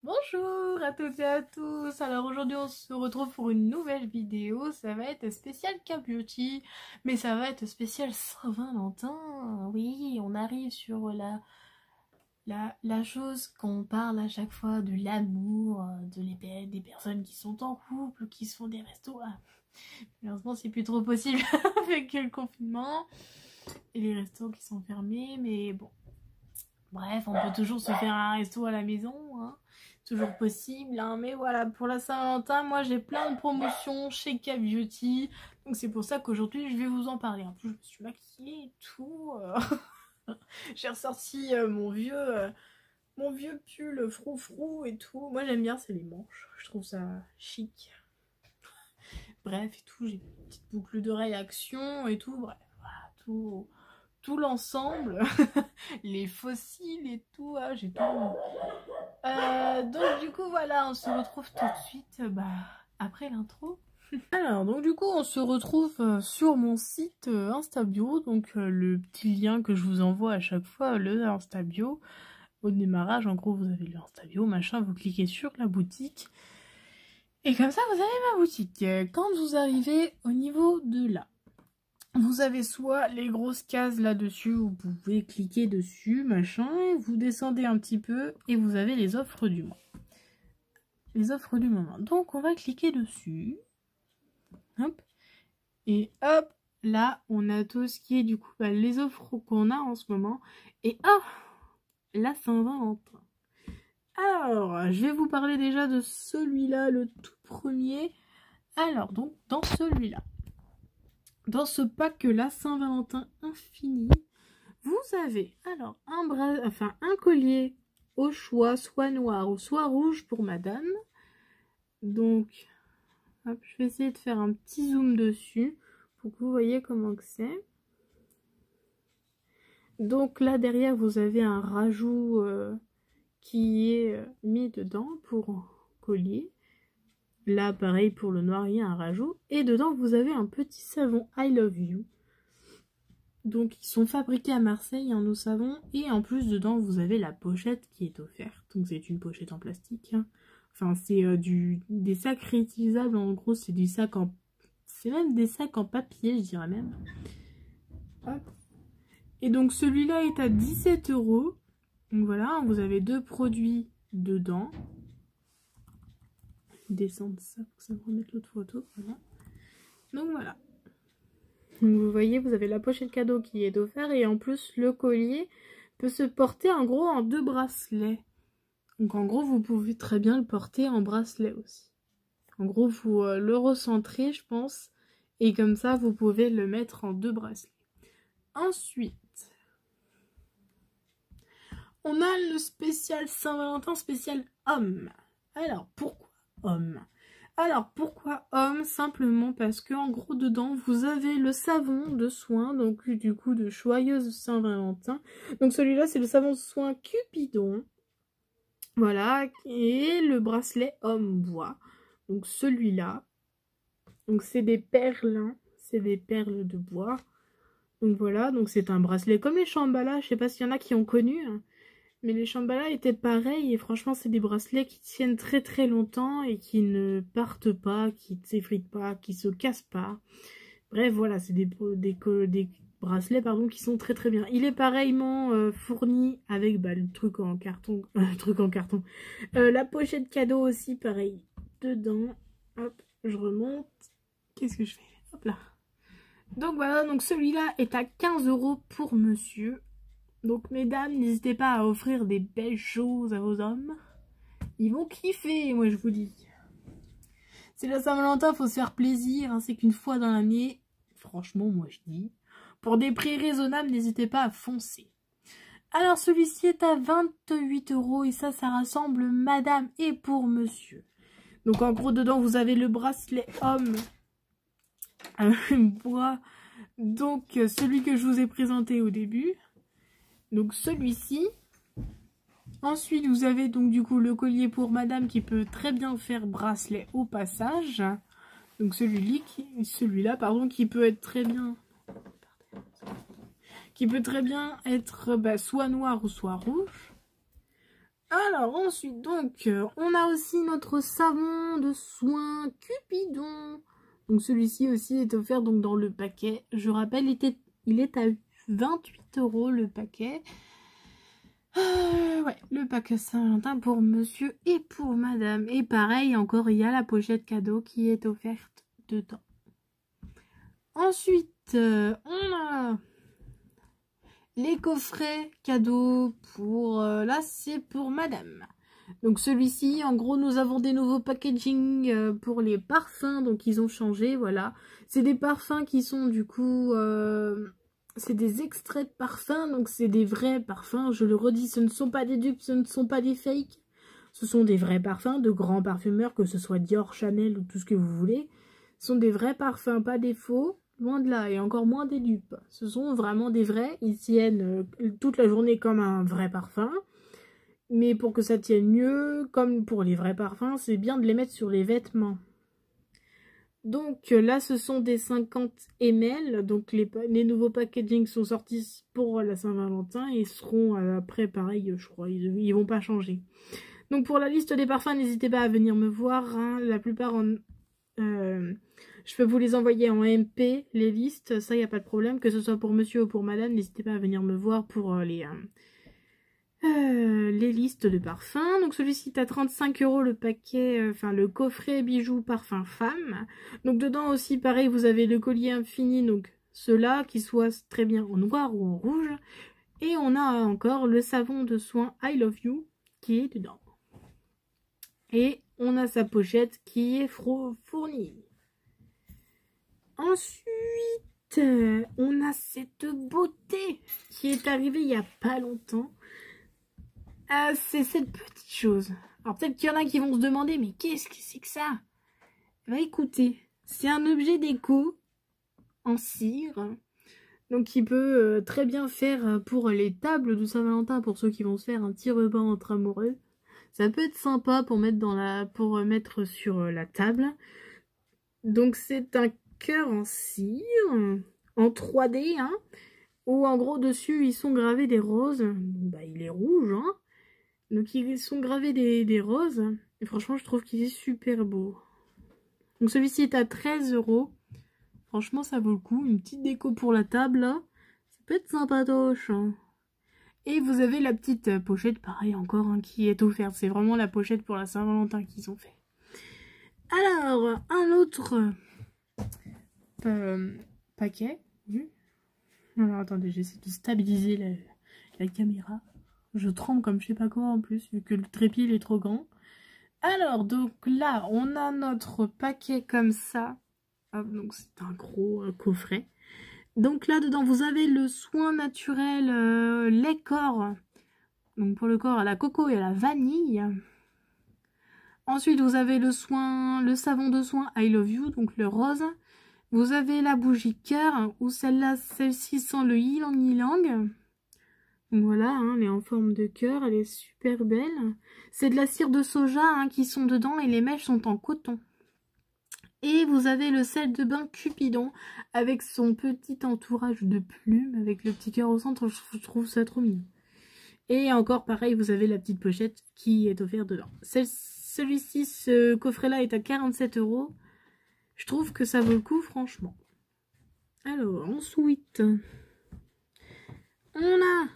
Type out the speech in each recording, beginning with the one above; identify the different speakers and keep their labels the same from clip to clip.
Speaker 1: Bonjour à toutes et à tous. Alors aujourd'hui on se retrouve pour une nouvelle vidéo. Ça va être spécial K-Beauty, mais ça va être spécial Saint-Valentin. Oui, on arrive sur la chose qu'on parle à chaque fois, de l'amour, des personnes qui sont en couple, qui se font des restos. Ah, malheureusement c'est plus trop possible avec le confinement et les restos qui sont fermés, mais bon. Bref, on peut toujours se faire un resto à la maison, hein. Toujours possible, hein. Mais voilà, pour la Saint-Valentin, moi j'ai plein de promotions chez K-Beauty. Donc c'est pour ça qu'aujourd'hui je vais vous en parler. En plus, je me suis maquillée et tout. J'ai ressorti mon vieux pull froufrou et tout. Moi j'aime bien, c'est les manches. Je trouve ça chic. Bref, et tout. J'ai une petite boucle d'oreille action et tout. Bref, voilà, tout l'ensemble. Les fossiles et tout. Ah, j'ai tout. Donc du coup voilà, on se retrouve tout de suite après l'intro. Alors donc du coup on se retrouve sur mon site Instabio, donc le petit lien que je vous envoie à chaque fois, le Instabio. Au démarrage, en gros vous avez le Instabio, machin, vous cliquez sur la boutique. Et comme ça vous avez ma boutique. Quand vous arrivez au niveau de là, vous avez soit les grosses cases là-dessus, vous pouvez cliquer dessus, machin, et vous descendez un petit peu et vous avez les offres du mois. Les offres du moment. Donc on va cliquer dessus. Hop. Et hop, là on a tout ce qui est du coup les offres qu'on a en ce moment. Et oh, la Saint-Valentin. Alors, je vais vous parler déjà de celui-là, le tout premier. Alors, donc, dans celui-là, dans ce pack la Saint-Valentin infini, vous avez alors un collier au choix, soit noir ou soit rouge pour madame. Donc, hop, je vais essayer de faire un petit zoom dessus pour que vous voyez comment que c'est. Donc là derrière vous avez un rajout qui est mis dedans pour collier. Là pareil pour le noir il y a un rajout. Et dedans vous avez un petit savon I Love You. Donc ils sont fabriqués à Marseille, hein, nos savons. Et en plus dedans vous avez la pochette qui est offerte. Donc c'est une pochette en plastique, hein. Enfin c'est des sacs réutilisables, en gros c'est des sacs en... C'est même des sacs en papier je dirais même. Hop. Et donc celui-là est à 17 €. Donc voilà, vous avez deux produits dedans. Descendre ça pour que ça me remette l'autre photo. Voilà. Donc voilà. Donc vous voyez, vous avez la pochette cadeau qui est offerte et en plus le collier peut se porter en gros en 2 bracelets. Donc en gros, vous pouvez très bien le porter en bracelet aussi. En gros, vous le recentrez, je pense, et comme ça, vous pouvez le mettre en 2 bracelets. Ensuite, on a le spécial Saint-Valentin, spécial homme. Alors, pourquoi homme? Alors, pourquoi homme? Simplement parce que, en gros, dedans, vous avez le savon de soin, donc du coup, de joyeuse Saint-Valentin. Donc, celui-là, c'est le savon de soin Cupidon. Voilà, et le bracelet homme bois. Donc, celui-là. Donc, c'est des perles, hein. C'est des perles de bois. Donc, voilà, donc c'est un bracelet comme les Shambhala. Je sais pas s'il y en a qui ont connu, hein. Mais les Shambhala étaient pareils et franchement c'est des bracelets qui tiennent très très longtemps et qui ne partent pas, qui ne s'effritent pas, qui se cassent pas. Bref voilà, c'est des bracelets pardon, qui sont très très bien. Il est pareillement fourni avec le truc en carton. La pochette cadeau aussi pareil. Dedans, hop, je remonte. Qu'est-ce que je fais? Hop là. Donc voilà, donc celui-là est à 15 € pour monsieur. Donc mesdames, n'hésitez pas à offrir des belles choses à vos hommes. Ils vont kiffer, moi je vous dis. C'est la Saint-Valentin, faut se faire plaisir, hein, c'est qu'une fois dans l'année. Franchement, moi je dis. Pour des prix raisonnables, n'hésitez pas à foncer. Alors celui-ci est à 28 € et ça rassemble madame et pour monsieur. Donc en gros dedans vous avez le bracelet homme bois. Donc celui que je vous ai présenté au début. Donc celui-ci. Ensuite, vous avez donc du coup le collier pour madame qui peut très bien faire bracelet au passage. Donc celui-là, pardon, qui peut être très bien... Qui peut très bien être soit noir ou soit rouge. Alors ensuite, donc, on a aussi notre savon de soin Cupidon. Donc celui-ci aussi est offert donc dans le paquet. Je rappelle, il est à 28 € le paquet. Ouais, le paquet Saint-Valentin pour monsieur et pour madame. Et pareil, encore, il y a la pochette cadeau qui est offerte dedans. Ensuite, on a les coffrets cadeaux pour... là, c'est pour madame. Donc celui-ci, en gros, nous avons des nouveaux packaging pour les parfums. Donc ils ont changé, voilà. C'est des parfums qui sont du coup... c'est des extraits de parfums, donc c'est des vrais parfums. Je le redis, ce ne sont pas des dupes, ce ne sont pas des fakes. Ce sont des vrais parfums de grands parfumeurs, que ce soit Dior, Chanel ou tout ce que vous voulez. Ce sont des vrais parfums, pas des faux. Loin de là, et encore moins des dupes. Ce sont vraiment des vrais. Ils tiennent toute la journée comme un vrai parfum. Mais pour que ça tienne mieux, comme pour les vrais parfums, c'est bien de les mettre sur les vêtements. Donc là, ce sont des 50 ml. Donc les nouveaux packaging sont sortis pour la Saint-Valentin. Et seront après, pareil, je crois. Ils vont pas changer. Donc pour la liste des parfums, n'hésitez pas à venir me voir. Hein. La plupart en... je peux vous les envoyer en MP, les listes, ça, il n'y a pas de problème. Que ce soit pour monsieur ou pour madame, n'hésitez pas à venir me voir pour les listes de parfums. Donc celui-ci est à 35 € le paquet, enfin le coffret bijoux parfum femme. Donc dedans aussi, pareil, vous avez le collier infini, donc ceux-là, qui soient très bien en noir ou en rouge. Et on a encore le savon de soin I Love You qui est dedans. Et on a sa pochette qui est fournie. Ensuite, on a cette beauté qui est arrivée il n'y a pas longtemps. C'est cette petite chose. Alors peut-être qu'il y en a qui vont se demander, mais qu'est-ce que c'est que ça? Bah écoutez, c'est un objet déco en cire. Donc qui peut très bien faire pour les tables de Saint-Valentin, pour ceux qui vont se faire un petit repas entre amoureux. Ça peut être sympa pour mettre sur la table. Donc c'est un cœur en cire, en 3D, hein, où en gros dessus ils sont gravés des roses. Bah il est rouge, hein. Donc ils sont gravés des roses. Et franchement je trouve qu'il est super beau. Donc celui-ci est à 13 €. Franchement ça vaut le coup. Une petite déco pour la table là. Ça peut être sympatoche. Hein. Et vous avez la petite pochette, pareil encore, hein, qui est offerte. C'est vraiment la pochette pour la Saint-Valentin qu'ils ont fait. Alors, un autre paquet. Alors, attendez, j'essaie de stabiliser la caméra. Je tremble comme je sais pas quoi en plus, vu que le trépied il est trop grand. Alors, donc là, on a notre paquet comme ça. Hop, donc c'est un gros coffret. Donc là, dedans, vous avez le soin naturel lait corps. Donc pour le corps, à la coco et à la vanille. Ensuite, vous avez le savon de soin I Love You, donc le rose. Vous avez la bougie cœur, ou celle-ci sent le ylang ylang. Donc voilà, hein, elle est en forme de cœur, elle est super belle. C'est de la cire de soja hein, qui sont dedans et les mèches sont en coton. Et vous avez le sel de bain Cupidon avec son petit entourage de plumes, avec le petit cœur au centre, je trouve ça trop mignon. Et encore pareil, vous avez la petite pochette qui est offerte dedans. Celui-ci, ce coffret-là est à 47 €. Je trouve que ça vaut le coup, franchement. Alors, ensuite, on a,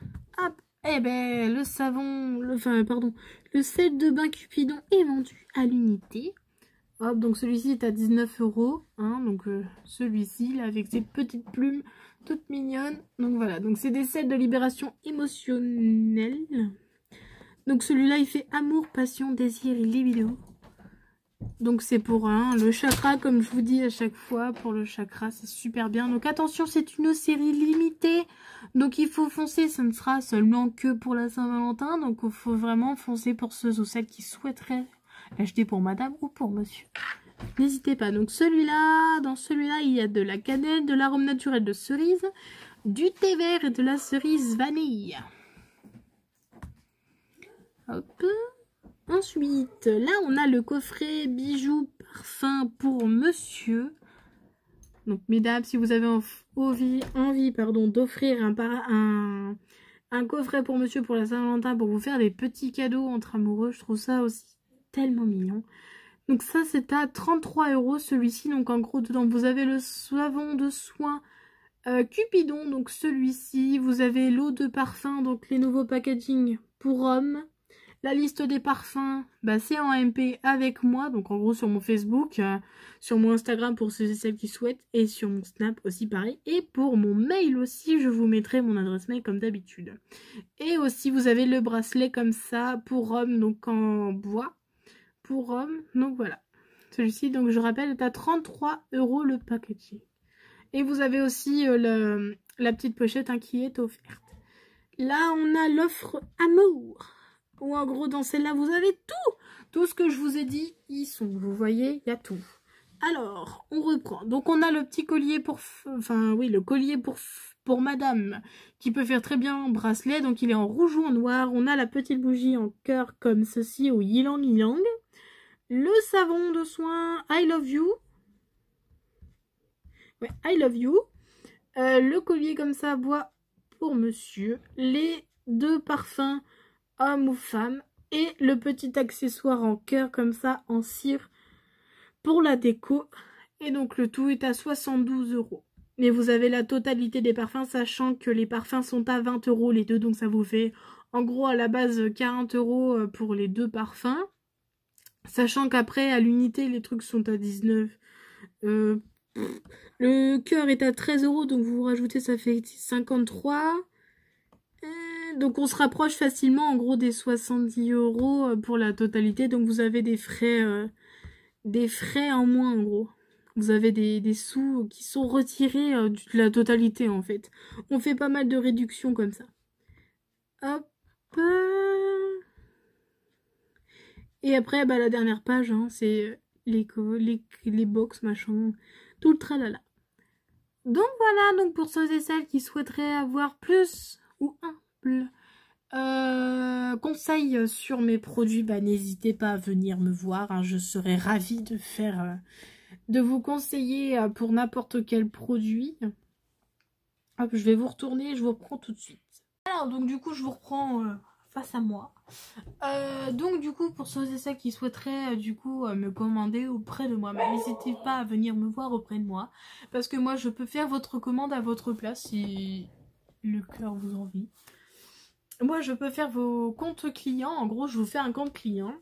Speaker 1: hop, eh ben, le savon, le sel de bain Cupidon est vendu à l'unité. Hop, donc celui-ci est à 19 €. Hein, donc celui-ci, là, avec ses petites plumes toutes mignonnes. Donc voilà, donc c'est des sels de libération émotionnelle. Donc celui-là, il fait amour, passion, désir et libido. Donc c'est pour le chakra, comme je vous dis à chaque fois, pour le chakra, c'est super bien. Donc attention, c'est une série limitée. Donc il faut foncer, ce ne sera seulement que pour la Saint-Valentin. Donc il faut vraiment foncer pour ceux ou celles qui souhaiteraient l'acheter pour madame ou pour monsieur. N'hésitez pas. Donc dans celui-là, il y a de la cannelle, de l'arôme naturel de cerise, du thé vert et de la cerise vanille. Hop. Ensuite, là, on a le coffret bijoux parfum pour monsieur. Donc, mesdames, si vous avez envie d'offrir un un coffret pour monsieur pour la Saint-Valentin pour vous faire des petits cadeaux entre amoureux. Je trouve ça aussi tellement mignon. Donc ça c'est à 33 € celui-ci. Donc en gros dedans vous avez le savon de soin Cupidon, donc celui-ci. Vous avez l'eau de parfum, donc les nouveaux packaging pour hommes. La liste des parfums, bah, c'est en MP avec moi, donc en gros sur mon Facebook, sur mon Instagram pour ceux et celles qui souhaitent, et sur mon Snap aussi pareil. Et pour mon mail aussi, je vous mettrai mon adresse mail comme d'habitude. Et aussi vous avez le bracelet comme ça pour hommes, donc en bois, pour hommes, donc voilà. Celui-ci, donc je rappelle, est à 33 € le packaging. Et vous avez aussi la petite pochette qui est offerte. Là, on a l'offre amour. Ou en gros, dans celle-là, vous avez tout. Tout ce que je vous ai dit, ils sont. Vous voyez, il y a tout. Alors, on reprend. Donc, on a le petit collier pour... Enfin, oui, le collier pour madame, qui peut faire très bien bracelet. Donc, il est en rouge ou en noir. On a la petite bougie en cœur comme ceci, au yilang yilang. Le savon de soin I Love You. Ouais, I Love You. Le collier comme ça, bois pour monsieur. Les 2 parfums, homme ou femme. Et le petit accessoire en cœur comme ça, en cire, pour la déco. Et donc le tout est à 72 €. Mais vous avez la totalité des parfums, sachant que les parfums sont à 20 € les deux. Donc ça vous fait en gros à la base 40 € pour les 2 parfums. Sachant qu'après à l'unité les trucs sont à 19. Le cœur est à 13 €, donc vous rajoutez, ça fait 53. Donc on se rapproche facilement en gros des 70 € pour la totalité. Donc vous avez des frais en moins en gros. Vous avez des sous qui sont retirés de la totalité en fait. On fait pas mal de réductions comme ça. Hop. Et après bah, la dernière page, hein, c'est les box machin, tout le tralala. Donc voilà, donc pour ceux et celles qui souhaiteraient avoir plus ou humble conseils sur mes produits, bah, n'hésitez pas à venir me voir, hein, je serais ravie de vous conseiller pour n'importe quel produit. Hop, je vais vous retourner, je vous reprends tout de suite. Alors donc du coup je vous reprends face à moi. Donc du coup pour ceux et celles qui souhaiteraient du coup me commander auprès de moi, bah, n'hésitez pas à venir me voir auprès de moi, parce que moi je peux faire votre commande à votre place si le cœur vous envie. Moi je peux faire vos comptes clients, en gros je vous fais un compte client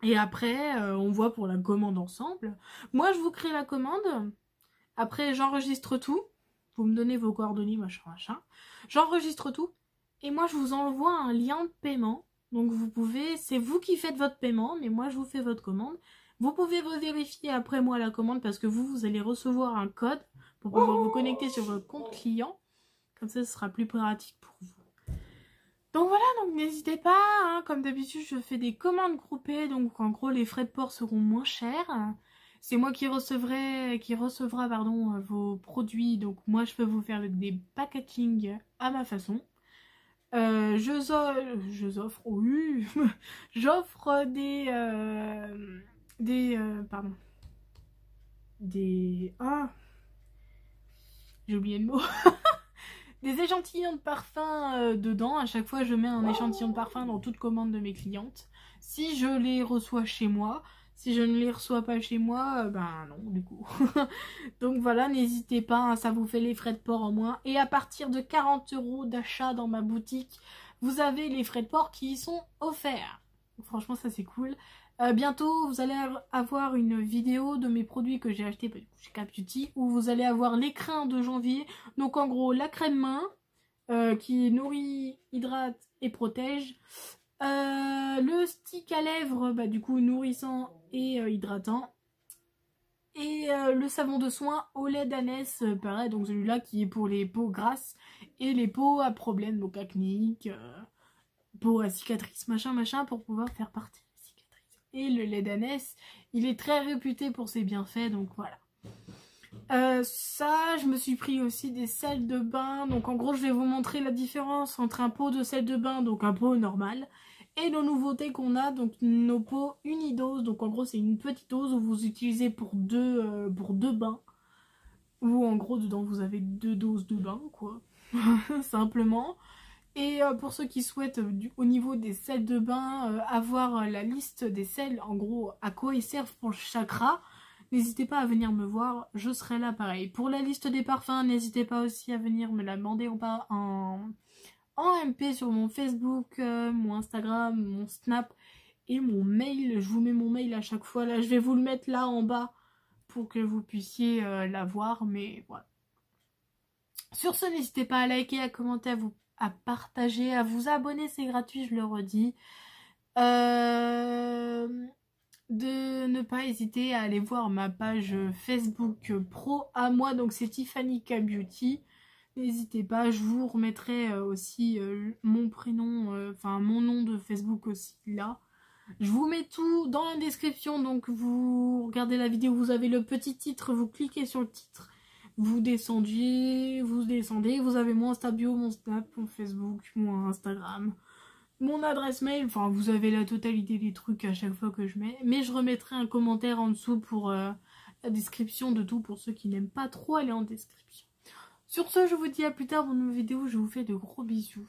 Speaker 1: et après on voit pour la commande ensemble. Moi je vous crée la commande, après j'enregistre tout, vous me donnez vos coordonnées machin machin, j'enregistre tout. Et moi, je vous envoie un lien de paiement. Donc, vous pouvez... C'est vous qui faites votre paiement, mais moi, je vous fais votre commande. Vous pouvez vérifier après moi la commande parce que vous allez recevoir un code pour pouvoir vous connecter sur votre compte client. Comme ça, ce sera plus pratique pour vous. Donc voilà, donc n'hésitez pas. Hein, comme d'habitude, je fais des commandes groupées. Donc, en gros, les frais de port seront moins chers. C'est moi qui recevra vos produits. Donc, moi, je peux vous faire des packaging à ma façon. J'offre oui, j'offre j'ai oublié le mot. Des échantillons de parfum dedans. À chaque fois je mets un échantillon de parfum dans toute commande de mes clientes, si je les reçois chez moi. Si je ne les reçois pas chez moi, ben non, du coup. Donc voilà, n'hésitez pas, hein, ça vous fait les frais de port en moins. Et à partir de 40 € d'achat dans ma boutique, vous avez les frais de port qui sont offerts. Donc, franchement, ça c'est cool. Bientôt, vous allez avoir une vidéo de mes produits que j'ai achetés chez Cap Beauty, où vous allez avoir l'écrin de janvier. Donc en gros, la crème main, qui nourrit, hydrate et protège. Le stick à lèvres, bah, du coup nourrissant et hydratant. Et le savon de soin au lait d'ânesse, pareil, donc celui-là qui est pour les peaux grasses et les peaux à problème, donc acnéiques, peau à cicatrices, machin, machin, pour pouvoir faire partie des cicatrices. Et le lait d'ânesse, il est très réputé pour ses bienfaits, donc voilà. Ça, je me suis pris aussi des sels de bain. Donc en gros, je vais vous montrer la différence entre un pot de sel de bain, donc un pot normal, et nos nouveautés qu'on a, donc nos pots unidose. Donc en gros, c'est une petite dose où vous utilisez pour deux bains. Ou en gros, dedans, vous avez 2 doses de bain, quoi. Simplement. Et pour ceux qui souhaitent au niveau des sels de bain, avoir la liste des sels, en gros à quoi ils servent pour le chakra, n'hésitez pas à venir me voir, je serai là pareil. Pour la liste des parfums, n'hésitez pas aussi à venir me la demander en MP sur mon Facebook, mon Instagram, mon Snap et mon mail. Je vous mets mon mail à chaque fois, là je vais vous le mettre là en bas pour que vous puissiez la voir, mais voilà. Sur ce, n'hésitez pas à liker, à commenter, à partager, à vous abonner, c'est gratuit, je le redis. De ne pas hésiter à aller voir ma page Facebook pro à moi, donc c'est Tiffany K Beauty. N'hésitez pas, je vous remettrai aussi mon prénom, enfin mon nom de Facebook aussi là. Je vous mets tout dans la description, donc vous regardez la vidéo, vous avez le petit titre, vous cliquez sur le titre. Vous descendez, vous avez mon Insta bio, mon Snap, mon Facebook, mon Instagram, mon adresse mail, enfin vous avez la totalité des trucs à chaque fois que je mets. Mais je remettrai un commentaire en dessous pour la description de tout pour ceux qui n'aiment pas trop aller en description. Sur ce, je vous dis à plus tard pour une nouvelle vidéo, je vous fais de gros bisous.